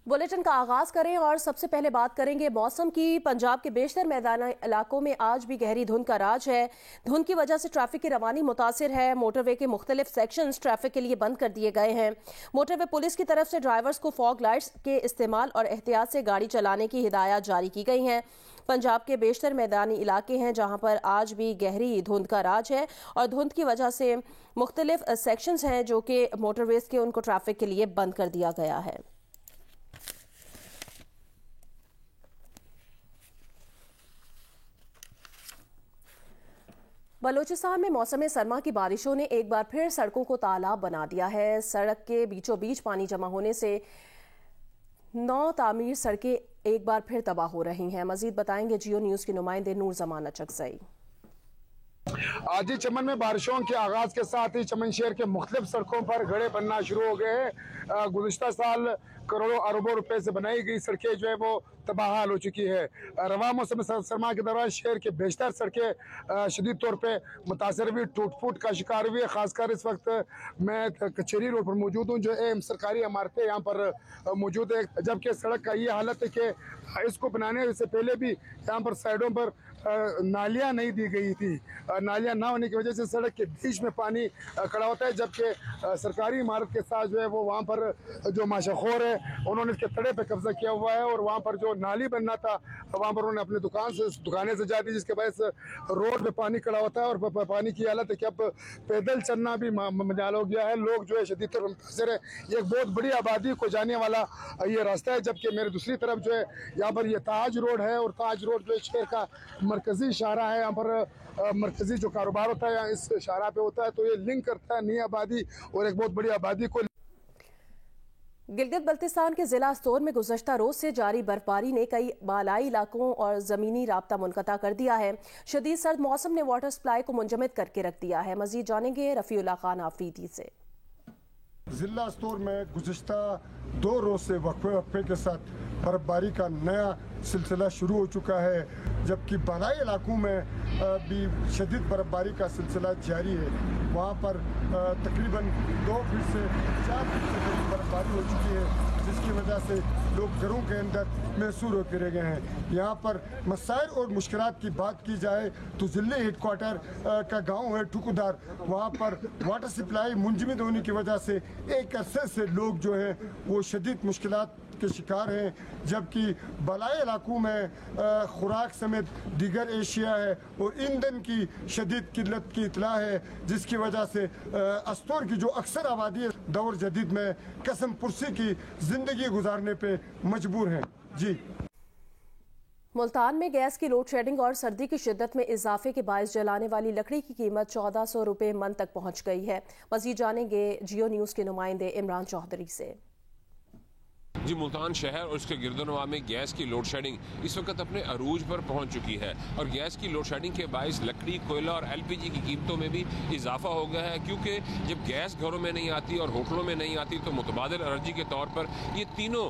Bulletin का आगाज करें और सबसे पहले बात करेंगे मौसम की। पंजाब के बेशतर मैदानी इलाकों में आज भी गहरी धुंध का राज है। धुंध की वजह से ट्रैफिक की रवानी मुतासिर है। मोटरवे के मुख्तलिफ सेक्शंस ट्रैफिक के लिए बंद कर दिए गए हैं। मोटरवे पुलिस की तरफ से ड्राइवर्स को फॉग लाइट्स के इस्तेमाल और एहतियात से गाड़ी चलाने की हिदायत जारी की गई हैं। पंजाब के बेशतर मैदानी इलाके हैं जहां पर आज भी गहरी धुंध का राज है और धुंध की वजह से मुख्तलिफ सेक्शंस हैं जो कि मोटरवेज के उनको ट्रैफिक के लिए बंद कर दिया गया है। बलूचिस्तान में मौसम सरमा की बारिशों ने एक बार फिर सड़कों को तालाब बना दिया है। सड़क के बीचों बीच पानी जमा होने से 9 तामीर सड़कें एक बार फिर तबाह हो रही हैं। मजीद बताएंगे जियो न्यूज के नुमाइंदे नूर जमान अचकज़ई। आज ही चमन में बारिशों के आगाज के साथ ही चमन शहर के मुख्तलिफ सड़कों पर गड्ढे बनना शुरू हो गए हैं। गुज़िश्ता साल करोड़ों अरबों रुपए से बनाई गई सड़कें जो है वो तबाहाल हो चुकी है। रवा मौसम सरमा के दौरान शहर के बेशतर सड़कें शदीद तौर पे मुतासर हुई, टूट फूट का शिकार हुई। खासकर इस वक्त मैं कचहरी रोड पर मौजूद हूँ, जो अहम सरकारी इमारतें यहाँ पर मौजूद है। जबकि सड़क का ये हालत है कि इसको बनाने से पहले भी यहाँ पर साइडों पर नालियाँ नहीं दी गई थी। नालियाँ ना होने की वजह से सड़क के बीच में पानी खड़ा होता है। जबकि सरकारी इमारत के साथ जो है वो वहाँ पर जो माशाखोर है उन्होंने इसके तड़े पे कब्जा किया हुआ है और वहाँ पर जो नाली बनना था वहाँ पर उन्होंने अपनी दुकानें सजा दी, जिसके वजह से रोड पे पानी खड़ा होता है और पानी की हालत है कि अब पैदल चलना भी मजाल हो गया है। लोग जो है शदीद तौर पर मुतासिर है। ये एक बहुत बड़ी आबादी को जाने वाला ये रास्ता है। जबकि मेरे दूसरी तरफ जो है यहाँ पर ये ताज रोड है और ताज रोड जो है शहर का मरकजी शाहरा है। यहाँ पर मरकजी जो कारोबार होता है इस शाहरा पे होता है, तो ये लिंक करता है नई आबादी और एक बहुत बड़ी आबादी को। गिलगित बल्तिस्तान के जिला स्तोर में गुज़श्ता रोज से जारी बर्फबारी ने कई बालाई इलाकों और ज़मीनी राब्ता मुनक़ता कर दिया है। शदीद सर्द मौसम ने वाटर सप्लाई को मुंजमद करके रख दिया है। मजीद जानेंगे रफ़ीउल्लाह खान आफरीदी से। जिला स्तोर में गुज़श्ता 2 रोज से वक्फे के साथ बर्फबारी का नया सिलसिला शुरू हो चुका है, जबकि बालाई इलाकों में भी शदीद बर्फबारी का सिलसिला जारी है। वहाँ पर तकरीबन 2 फीट से 4 फीट से करीब बर्फबारी हो चुकी है, जिसकी वजह से लोग घरों के अंदर महसूर होते रह गए हैं। यहाँ पर मसाइल और मुश्किलात की बात की जाए तो ज़िले हेडक्वार्टर का गांव है ठुकुदार, वहाँ पर वाटर सप्लाई मुंजमद होने की वजह से एक अरसे से लोग जो है वो शदीद मुश्किलात के शिकार हैं। जबकि बलाई इलाकों में खुराक समेत दीगर एशिया है और ईंधन की शदीद किल्लत की इतला है, जिसकी वजह से अस्तोर की जो अक्सर आबादी दौर जदीद में कसम पुरसी की जिंदगी गुजारने पे मजबूर हैं। जी, मुल्तान में गैस की लोड शेडिंग और सर्दी की शिद्दत में इजाफे के बायस जलाने वाली लकड़ी की कीमत 1400 रुपये मन तक पहुंच गई है। मजीद जानेंगे जियो न्यूज़ के नुमाइंदे इमरान चौधरी से। जी, मुल्तान शहर और उसके गिरदोनवा में गैस की लोड शेडिंग इस वक्त अपने अरूज पर पहुंच चुकी है और गैस की लोड शेडिंग के बायस लकड़ी, कोयला और LPG की कीमतों में भी इजाफा हो गया है, क्योंकि जब गैस घरों में नहीं आती और होटलों में नहीं आती तो मुतबादिल एनर्जी के तौर पर ये तीनों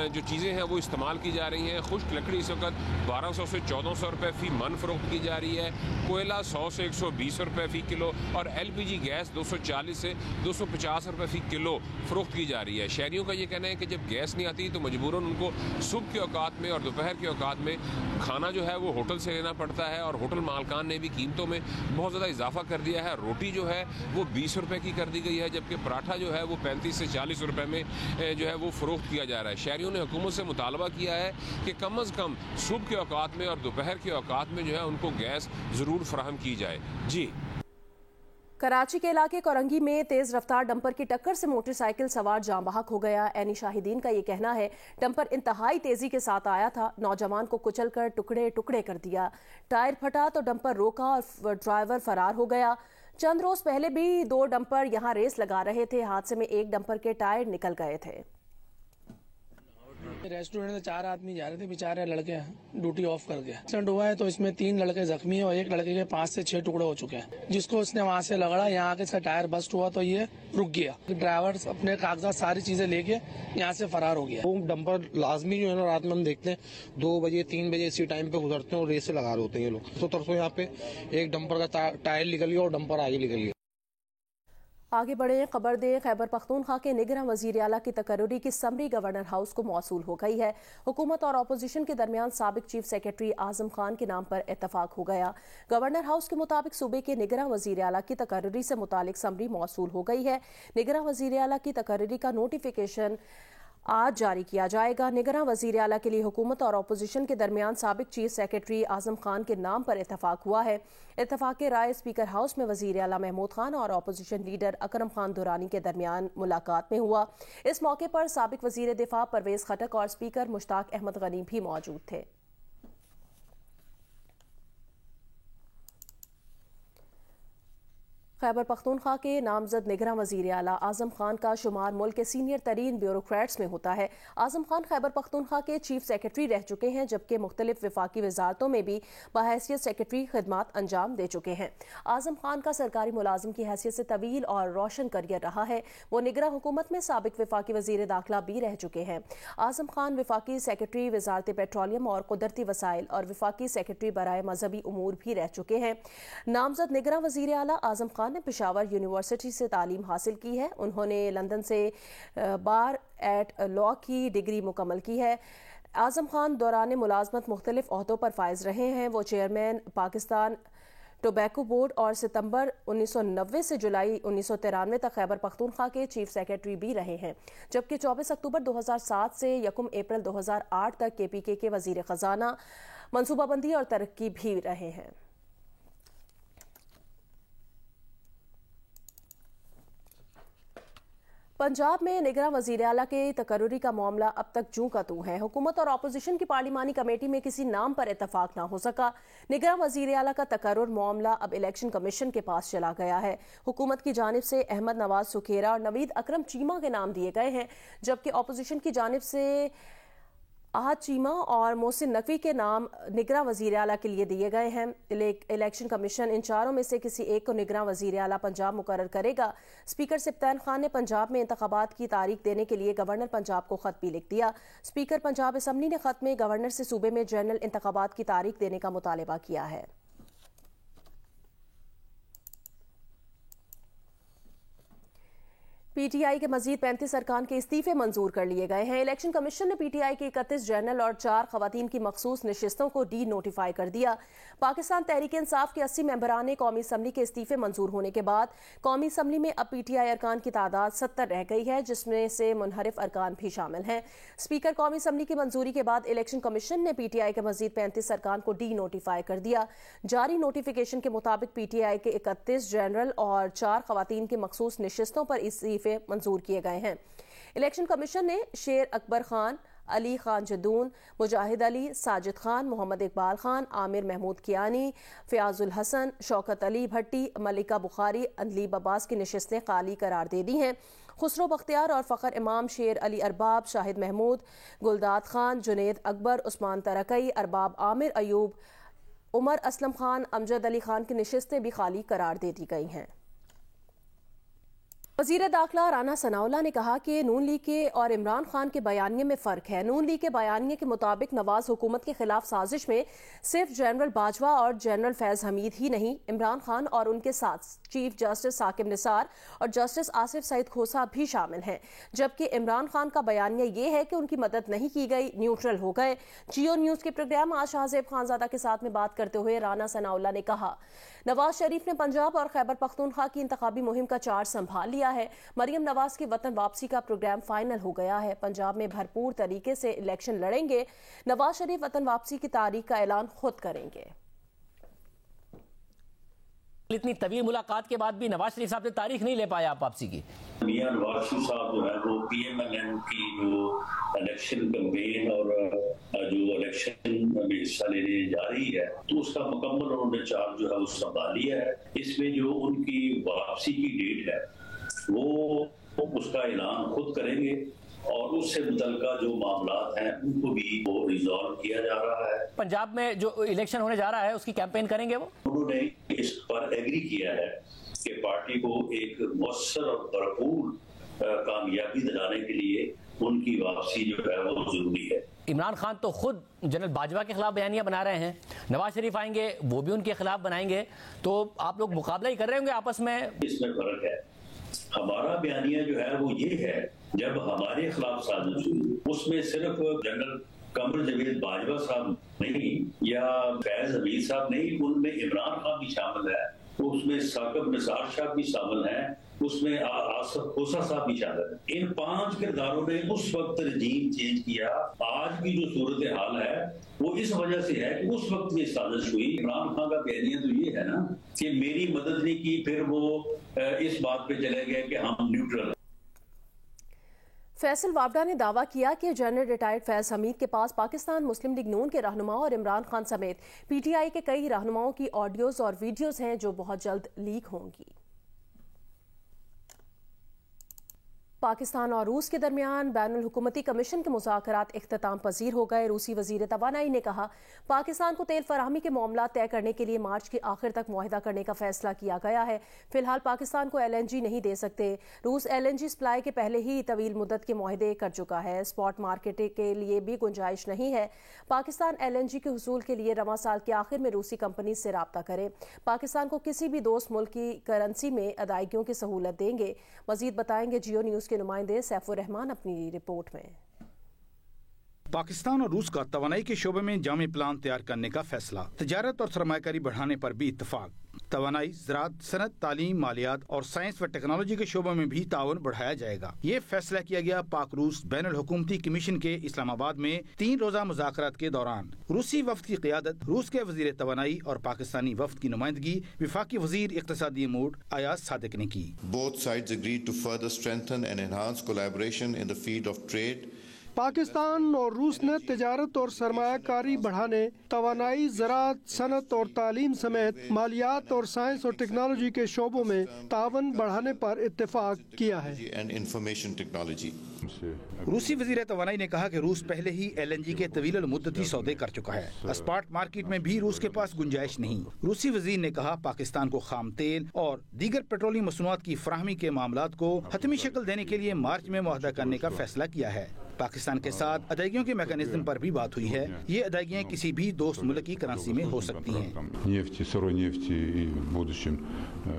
जो चीज़ें हैं वो इस्तेमाल की जा रही हैं। खुश्क लकड़ी इस वक्त 1200 से 1400 रुपये फ़ी मन फ़रोख्त की जा रही है, कोयला 100 से 120 रुपये फ़ी किलो और LPG गैस 240 से 250 रुपये फ़ी किलो फ़रोख्त की जा रही है। शहरियों का ये कहना है कि जब गैस नहीं आती तो मजबूरन उनको सुबह के औकात में और दोपहर के औकात में खाना जो है वो होटल से लेना पड़ता है और होटल मालकान ने भी कीमतों में बहुत ज़्यादा इजाफा कर दिया है। रोटी जो है वो 20 रुपये की कर दी गई है, जबकि पराठा जो है वो 35 से 40 रुपये में जो है वो फ़रोख्त किया जा रहा है। शहरियों ने हुकूमत से मुतालबा किया है कि कम अज़ कम सुबह के औकात में और दोपहर के औकात में जो है उनको गैस ज़रूर फराहम की जाए। जी, कराची के इलाके कोरंगी में तेज रफ्तार डंपर की टक्कर से मोटरसाइकिल सवार जाँ बहक हो गया। ऐनी शाहिदीन का ये कहना है डंपर इंतहाई तेजी के साथ आया था, नौजवान को कुचलकर टुकड़े टुकड़े कर दिया। टायर फटा तो डंपर रोका और ड्राइवर फरार हो गया। चंद रोज पहले भी 2 डंपर यहाँ रेस लगा रहे थे। हादसे में एक डंपर के टायर निकल गए थे। रेस्टोरेंट में 4 आदमी जा रहे थे, बेचारे लड़के ड्यूटी ऑफ कर गए। एक्सीडेंट हुआ है तो इसमें 3 लड़के जख्मी हैं और एक लड़के के 5 से 6 टुकड़े हो चुके हैं। जिसको उसने वहां से लगड़ा, यहाँ आके इसका टायर बस्ट हुआ तो ये रुक गया। ड्राइवर अपने कागजात सारी चीजें लेके यहाँ से फरार हो गया। वो डंपर लाजमी जो है ना रात में हम देखते हैं 2 बजे 3 बजे इसी टाइम पे गुजरते हैं और रेस से लगा रहे होते हैं ये लोग। तो तरसों यहाँ पे एक डंपर का टायर निकल गया और डंपर आगे निकल गया। आगे बढ़े खबर दें। खैबर पख्तूनख्वा के निगरां वज़ीर आला की तकर्रुरी की समरी गवर्नर हाउस को मौसूल हो गई है। हुकूमत और अपोजिशन के दरमियान साबिक चीफ सेक्रेटरी आजम खान के नाम पर इत्तफाक हो गया। गवर्नर हाउस के मुताबिक सूबे के निगरां वज़ीर आला की तकर्रुरी से मुतालिक समरी मौसूल हो गई है। निगरां वज़ीर आला की तकर्रुरी का नोटिफिकेशन आज जारी किया जाएगा। निगरां वज़ीर आला के लिए हुकूमत और अपोजिशन के दरमियान साबिक चीफ सेक्रेटरी आजम खान के नाम पर इत्तफाक हुआ है। इत्तफाक के राय स्पीकर हाउस में वज़ीर आला महमूद खान और अपोजिशन लीडर अकरम खान दुरानी के दरमियान मुलाकात में हुआ। इस मौके पर साबिक वज़ीर दिफा परवेज खटक और स्पीकर मुश्ताक अहमद गनी भी मौजूद थे। खैबर पख्तूनख्वा के नामजद निगरां वज़ीर आला आजम खान का शुमार मुल्क के सीनियर तरीन ब्यूरोक्रेट्स में होता है। आजम खान खैबर पख्तूनख्वा के चीफ सेक्रेटरी रह चुके हैं, जबकि मुख्तलिफ विफाकी वजारतों में भी बहैसियत सेक्रेटरी खिदमात अंजाम दे चुके हैं। आजम खान का सरकारी मुलाजिम की हैसियत से तवील और रोशन करियर रहा है। वो निगरां हुकूमत में साबिक विफाकी वज़ीर दाखिला भी रह चुके हैं। आजम खान विफाकी सेक्रेटरी वजारत पेट्रोलियम और कुदरती वसाइल और विफाकी सेक्रेटरी बराए मजहबी उमूर भी रह चुके हैं। नामजद निगरां वज़ीर आला आजम खान ने पेशावर यूनिवर्सिटी से तालीम हासिल की है। उन्होंने लंदन से बार एट लॉ की डिग्री मुकम्मल की है। आजम खान दौरान मुलाजमत मुख्तलिफ ओहदों पर फाइज रहे हैं। वो चेयरमैन पाकिस्तान टोबैको बोर्ड और सितंबर 1990 से जुलाई 1993 तक खैबर पख्तूनख्वा के चीफ सेक्रेटरी भी रहे हैं, जबकि 24 अक्टूबर 2007 से 1 अप्रैल 2008 तक KPK के वजीर खजाना, मनसूबाबंदी और तरक्की भी रहे हैं। पंजाब में निगरां वज़ीर आला के तकर्रुरी का मामला अब तक जूं का तूं है। हुकूमत और अपोजिशन की पार्लिमानी कमेटी में किसी नाम पर इत्तफाक ना हो सका। निगरां वज़ीर आला का तकर्रुर मामला अब इलेक्शन कमीशन के पास चला गया है। हुकूमत की जानिब से अहमद नवाज सुखेरा और नवीद अकरम चीमा के नाम दिए गए हैं, जबकि अपोजिशन की जानिब से आहद चीमा और मोहसिन नकवी के नाम निगरां वज़ीर आला के लिए दिए गए हैं। इलेक्शन कमीशन इन चारों में से किसी एक को निगरां वज़ीर आला पंजाब मुकर्रर करेगा। स्पीकर सिप्तान खान ने पंजाब में इंतखाबात की तारीख देने के लिए गवर्नर पंजाब को खत भी लिख दिया। स्पीकर पंजाब असम्बली ने खत में गवर्नर से सूबे में जनरल इंतखाबात की तारीख देने का मुतालबा किया है। PTI के मजीद 35 अरकान के इस्तीफे मंजूर कर लिए गए हैं। इलेक्शन कमीशन ने PTI के 31 जनरल और 4 खवातीन की मखसूस नशिस्तों को डी नोटिफाई कर दिया। पाकिस्तान तहरीक इंसाफ के 80 मेंबरान ने कौमी असम्बली के इस्तीफे मंजूर होने के बाद कौमी असम्बली में अब PTI अरकान की तादाद 70 रह गई है, जिसमें से मुनहरिफ अरकान भी शामिल हैं। स्पीकर कौमी असम्बली की मंजूरी के बाद इलेक्शन कमीशन ने PTI के मजीद 35 अरकान को डी नोटिफाई कर दिया। जारी नोटिफिकेशन के मुताबिक PTI के 31 जनरल और 4 खवातीन की मखसूस नशिस्तों पर इस्तीफे मंजूर किए गए हैं। इलेक्शन कमीशन ने शेर अकबर खान, अली खान जदून, मुजाहिद अली, साजिद खान, मोहम्मद इकबाल खान, आमिर महमूद कियानी, फयाजुल हसन, शौकत अली भट्टी, मलिका बुखारी, अंदलीब अब्बास की नशिस्तें खाली करार दे दी हैं। खुसरो बख्तियार और फ़खर इमाम, शेर अली अरबाब, शाहिद महमूद, गुलदाद खान, जुनेद अकबर, उस्मान तरकई, अरबाब आमिर अयूब, उमर असलम खान, अमजद अली खान की नशिस्तें भी खाली करार दे दी गई हैं। वज़ीर दाखिला राना सनाउल्लाह ने कहा कि नून लीग के और इमरान खान के बयानिए में फ़र्क है। नून लीग के बयानिए के मुताबिक नवाज हुकूमत के खिलाफ साजिश में सिर्फ जनरल बाजवा और जनरल फैज़ हमीद ही नहीं, इमरान खान और उनके साथ चीफ जस्टिस साकिब निसार और जस्टिस आसिफ सईद खोसा भी शामिल हैं। जबकि इमरान खान का बयानिया ये है कि उनकी मदद नहीं की गई, न्यूट्रल हो गए। जियो न्यूज़ के प्रोग्राम आज शाहजेब खानजादा के साथ में बात करते हुए राना सनाउल्लाह ने कहा, नवाज शरीफ ने पंजाब और खैबर पख्तूनख्वा की इंतखाबी मुहिम का चार्ज संभाल लिया है। मरियम नवाज की वतन वापसी का प्रोग्राम फाइनल हो गया है। पंजाब में भरपूर तरीके से इलेक्शन लड़ेंगे। नवाज शरीफ वतन वापसी की तारीख का ऐलान खुद करेंगे। इतनी तवील मुलाकात के बाद भी नवाज शरीफ साहब ने तारीख नहीं ले पाया आप वापसी की। मियां नवाज शरीफ साहब जो है वो PMLN की जो इलेक्शन कैंपेन और जो इलेक्शन में हिस्सा लेने जा रही है, तो उसका मुकम्मल उन्होंने चार्ज जो है वो संभाल लिया है। इसमें जो उनकी वापसी की डेट है वो उसका ऐलान खुद करेंगे और उससे मुतल्लिका जो मामलात हैं उनको भी वो रिजॉल्व किया जा रहा है। पंजाब में जो इलेक्शन होने जा रहा है उसकी कैंपेन करेंगे वो। उन्होंने इस पर एग्री किया है कि पार्टी को एक मुअस्सर और भरपूर कामयाबी दिलाने के लिए उनकी वापसी जो है वो जरूरी है। इमरान खान तो खुद जनरल बाजवा के खिलाफ बयानियां बना रहे हैं, नवाज शरीफ आएंगे वो भी उनके खिलाफ बनाएंगे, तो आप लोग मुकाबला ही कर रहे होंगे आपस में। इसमें फर्क है ہمارا بیانیہ جو ہے وہ یہ ہے، جب ہمارے خلاف سازش ہوئی اس میں صرف جنرل قمر جاوید باجوہ صاحب نہیں یا فیض حمید صاحب نہیں، ان میں عمران خان بھی شامل ہے، اس میں ثاقب نثار صاحب بھی شامل ہیں، اس میں آصف کھوسہ صاحب بھی شامل ہیں۔ ان 5 کرداروں نے اس وقت رجیم چینج کیا۔ آج کی جو صورتحال ہے وہ اس وجہ سے ہے کہ اس وقت یہ سازش ہوئی۔ عمران خان کا بیانیہ تو یہ ہے نا کہ میری مدد نہیں کی، پھر وہ اس بات پہ چلے گئے کہ ہم نیوٹرل ہیں۔ فیصل وابڈا نے دعویٰ کیا کہ جنرل ریٹائرڈ فیض حمید کے پاس پاکستان مسلم لیگ نون کے رہنماؤں اور عمران خان سمیت پی ٹی آئی کے کئی رہنماؤں کی آڈیوز اور ویڈیوز ہیں جو بہت جلد لیک ہوں گی۔ پاکستان اور روس کے درمیان بین الحکومتی کمیشن کے مذاکرات اختتام پذیر ہو گئے۔ روسی وزیر توانائی نے کہا پاکستان کو تیل فراہمی کے معاملات طے کرنے کے لیے مارچ کے آخر تک معاہدہ کرنے کا فیصلہ کیا گیا ہے۔ فی الحال پاکستان کو ایل این جی نہیں دے سکتے۔ روس ایل این جی سپلائی کے پہلے ہی طویل مدت کے معاہدے کر چکا ہے۔ اسپاٹ مارکیٹ کے لیے بھی گنجائش نہیں ہے۔ پاکستان ایل این جی کے حصول کے لیے رواں سال کے آخر میں روسی کمپنی سے رابطہ کرے۔ پاکستان کو کسی بھی دوست ملک کی کرنسی میں ادائیگیوں کی سہولت دیں گے۔ مزید بتائیں گے جیو نیوز کے نمائندے سیف الرحمان اپنی رپورٹ میں۔ پاکستان اور روس کا توانائی کے شعبے میں جامع پلان تیار کرنے کا فیصلہ، تجارت اور سرمایہ کاری بڑھانے پر بھی اتفاق۔ توانائی، زراعت، صنعت، تعلیم، مالیات اور سائنس و ٹیکنالوجی کے شعبوں میں بھی تعاون بڑھایا جائے گا۔ یہ فیصلہ کیا گیا پاک روس بین الحکومتی کمیشن کے اسلام آباد میں 3 روزہ مذاکرات کے دوران۔ روسی وفد کی قیادت روس کے وزیر توانائی اور پاکستانی وفد کی نمائندگی وفاقی وزیر اقتصادی امور ایاز صادق نے کی۔ Both sides agreed to further strengthen and enhance collaboration in the field of trade. Pakistan اور روس نے تجارت اور سرمایہ کاری بڑھانے، توانائی، زراعت، صنعت اور تعلیم سمیت مالیات اور سائنس اور ٹیکنالوجی کے شعبوں میں تعاون بڑھانے پر اتفاق کیا ہے۔ روسی وزیر توانائی نے کہا کہ روس پہلے ہی ایل این جی کے طویل المدتی سودے کر چکا ہے۔ اسپاٹ مارکیٹ میں بھی روس کے پاس گنجائش نہیں۔ روسی وزیر نے کہا پاکستان کو خام تیل اور دیگر پیٹرولیم مصنوعات کی فراہمی کے معاملات کو حتمی شکل دینے کے لیے مارچ میں معاہدہ کرنے کا فیصلہ کیا ہے۔ پاکستان کے ساتھ ادائیگیوں کے میکانزم پر بھی بات ہوئی ہے۔ یہ ادائیگیاں کسی بھی دوست ملک کی کرنسی میں ہو سکتی ہیں۔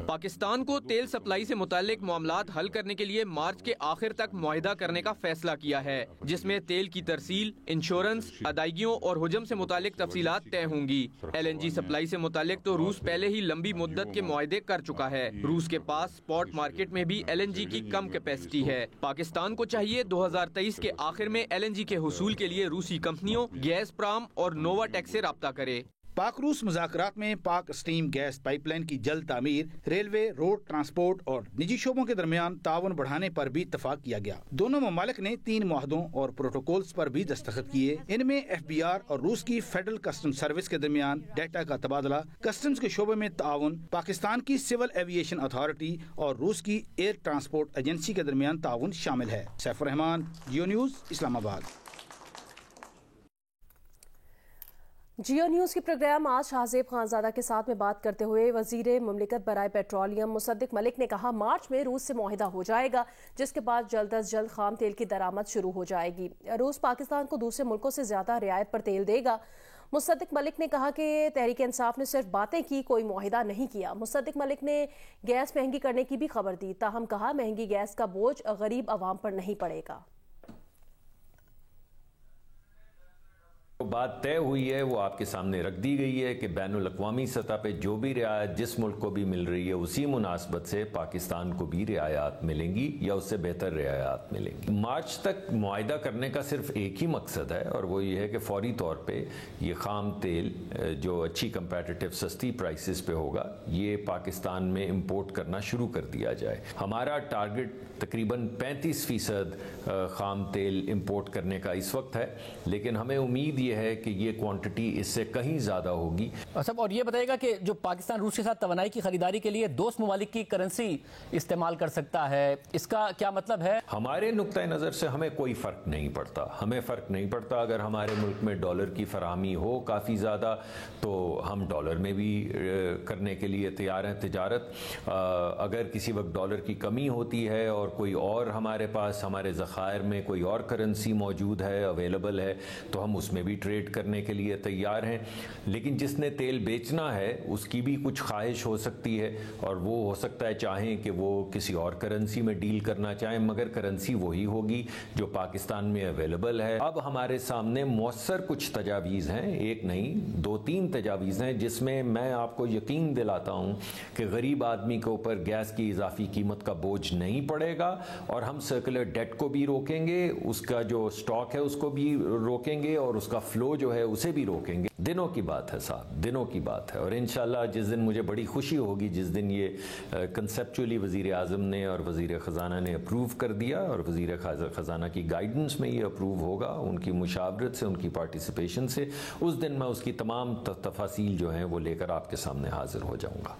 پاکستان کو تیل سپلائی سے متعلق معاملات حل کرنے کے لیے مارچ کے آخر تک معاہدہ کرنے کا فیصلہ کیا ہے، جس میں تیل کی ترسیل، انشورنس، ادائیگیوں اور حجم سے متعلق تفصیلات طے ہوں گی۔ ایل این جی سپلائی سے متعلق تو روس پہلے ہی لمبی مدت کے معاہدے کر چکا ہے۔ روس کے پاس اسپاٹ مارکیٹ میں بھی ایل این جی کی کم کیپیسٹی ہے۔ پاکستان کو چاہیے 2023 کے آخر میں ایل این جی کے حصول کے لیے روسی کمپنیوں گیس پرام اور نووا ٹیک سے رابطہ کرے۔ پاک روس مذاکرات میں پاک اسٹیم گیس پائپ لائن کی جلد تعمیر، ریلوے، روڈ ٹرانسپورٹ اور نجی شعبوں کے درمیان تعاون بڑھانے پر بھی اتفاق کیا گیا۔ دونوں ممالک نے 3 معاہدوں اور پروٹوکولز پر بھی دستخط کیے۔ ان میں ایف بی آر اور روس کی فیڈرل کسٹم سروس کے درمیان ڈیٹا کا تبادلہ، کسٹمز کے شعبے میں تعاون، پاکستان کی سول ایویشن اتھارٹی اور روس کی ایئر ٹرانسپورٹ ایجنسی کے درمیان تعاون شامل ہے۔ سیف الرحمان، جیو نیوز، اسلام آباد۔ جیو نیوز کے پروگرام آج شاہزیب خانزادہ کے ساتھ میں بات کرتے ہوئے وزیر مملکت برائے پیٹرولیم مصدق ملک نے کہا مارچ میں روس سے معاہدہ ہو جائے گا، جس کے بعد جلد از جلد خام تیل کی درآمد شروع ہو جائے گی۔ روس پاکستان کو دوسرے ملکوں سے زیادہ رعایت پر تیل دے گا۔ مصدق ملک نے کہا کہ تحریک انصاف نے صرف باتیں کی، کوئی معاہدہ نہیں کیا۔ مصدق ملک نے گیس مہنگی کرنے کی بھی خبر دی، تاہم کہا مہنگی گیس کا بوجھ غریب عوام پر نہیں پڑے گا۔ بات طے ہوئی ہے وہ آپ کے سامنے رکھ دی گئی ہے کہ بین الاقوامی سطح پہ جو بھی رعایت جس ملک کو بھی مل رہی ہے اسی مناسبت سے پاکستان کو بھی رعایات ملیں گی یا اس سے بہتر رعایات ملیں گی۔ مارچ تک معاہدہ کرنے کا صرف ایک ہی مقصد ہے اور وہ یہ ہے کہ فوری طور پہ یہ خام تیل جو اچھی کمپیٹیٹیو سستی پرائسز پہ ہوگا یہ پاکستان میں امپورٹ کرنا شروع کر دیا جائے۔ ہمارا ٹارگٹ تقریباً 35% خام تیل امپورٹ کرنے کا اس وقت ہے، لیکن ہمیں امید یہ ہے کہ یہ کوانٹٹی اس سے کہیں زیادہ ہوگی۔ اور یہ بتائے گا کہ جو پاکستان روس کے ساتھ توانائی کی خریداری کے لیے دوست ممالک کی کرنسی استعمال کر سکتا ہے، اس کا کیا مطلب ہے؟ ہمارے نقطہ نظر سے ہمیں کوئی فرق نہیں پڑتا، اگر ہمارے ملک میں ڈالر کی فراہمی ہو کافی زیادہ تو ہم ڈالر میں بھی کرنے کے لیے تیار ہیں تجارت۔ اگر کسی وقت ڈالر کی کمی ہوتی ہے اور کوئی اور ہمارے پاس ہمارے ذخائر میں کوئی اور کرنسی موجود ہے، اویلیبل ہے، تو ہم اس میں بھی ट्रेड करने के लिए तैयार हैं, लेकिन जिसने तेल बेचना है उसकी भी कुछ ख्वाहिश हो सकती है और वो हो सकता है चाहें कि वो किसी और करेंसी में डील करना चाहें, मगर करेंसी वही होगी जो पाकिस्तान में अवेलेबल है। अब हमारे सामने मौसर कुछ तजावीज़ हैं, एक नहीं 2-3 तजावीज़ हैं, जिसमें मैं आपको यकीन दिलाता हूँ कि गरीब आदमी के ऊपर गैस की इजाफी कीमत का बोझ नहीं पड़ेगा और हम सर्कुलर डेट को भी रोकेंगे, उसका जो स्टॉक है उसको भी रोकेंगे और उसका फ्लो जो है उसे भी रोकेंगे। दिनों की बात है साहब, दिनों की बात है। और इंशाल्लाह जिस दिन मुझे बड़ी खुशी होगी जिस दिन ये कंसेप्चुअली वज़ीर आज़म ने और वज़ीर ख़जाना ने अप्रूव कर दिया और वज़ीर ख़जाना की गाइडेंस में ये अप्रूव होगा, उनकी मुशावरत से, उनकी पार्टिसिपेशन से, उस दिन मैं उसकी तमाम तफासील जो हैं वो लेकर आपके सामने हाजिर हो जाऊँगा।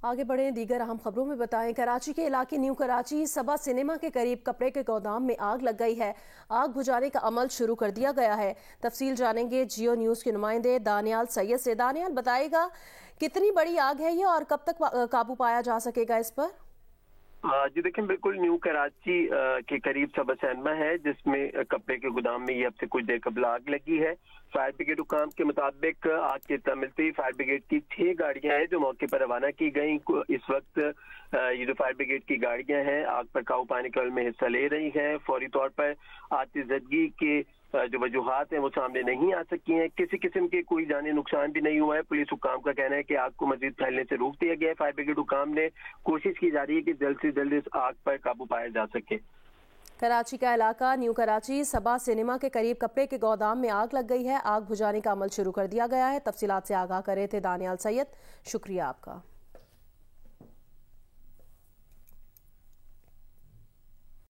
आगे बढ़ें, दीगर अहम खबरों में बताएं। कराची के इलाके न्यू कराची सबा सिनेमा के करीब कपड़े के गोदाम में आग लग गई है। आग बुझाने का अमल शुरू कर दिया गया है। तफसील जानेंगे जियो न्यूज़ के नुमाइंदे दानियाल सैयद से। दानियाल, बताएगा कितनी बड़ी आग है ये और कब तक काबू पाया जा सकेगा इस पर? जी देखें, बिल्कुल न्यू कराची के करीब सबा सिनेमा है जिसमें कपड़े के गोदाम में ये अब से कुछ देर कबल आग लगी है। फायर ब्रिगेड हुकाम के मुताबिक आग की इत्तला मिलते ही फायर ब्रिगेड की 6 गाड़ियां हैं जो मौके पर रवाना की गई। इस वक्त ये जो फायर ब्रिगेड की गाड़ियां हैं आग पर काबू पाने के अमल में हिस्सा ले रही हैं। फौरी तौर पर आतिशबाजी के जो वजूहात हैं वो सामने नहीं आ सकी हैं। किसी किस्म के कोई जानी नुकसान भी नहीं हुआ है। पुलिस हुकाम का कहना है कि आग को मजीद फैलने से रोक दिया गया है। फायर ब्रिगेड हुकाम ने कोशिश की जा रही है कि जल्द से जल्द इस आग पर काबू पाया जा सके। कराची का इलाका न्यू कराची सबा सिनेमा के करीब कपड़े के गोदाम में आग लग गई है। आग बुझाने का अमल शुरू कर दिया गया है। तफसीलात से आगाह कर रहे थे दानियाल सैयद, शुक्रिया आपका।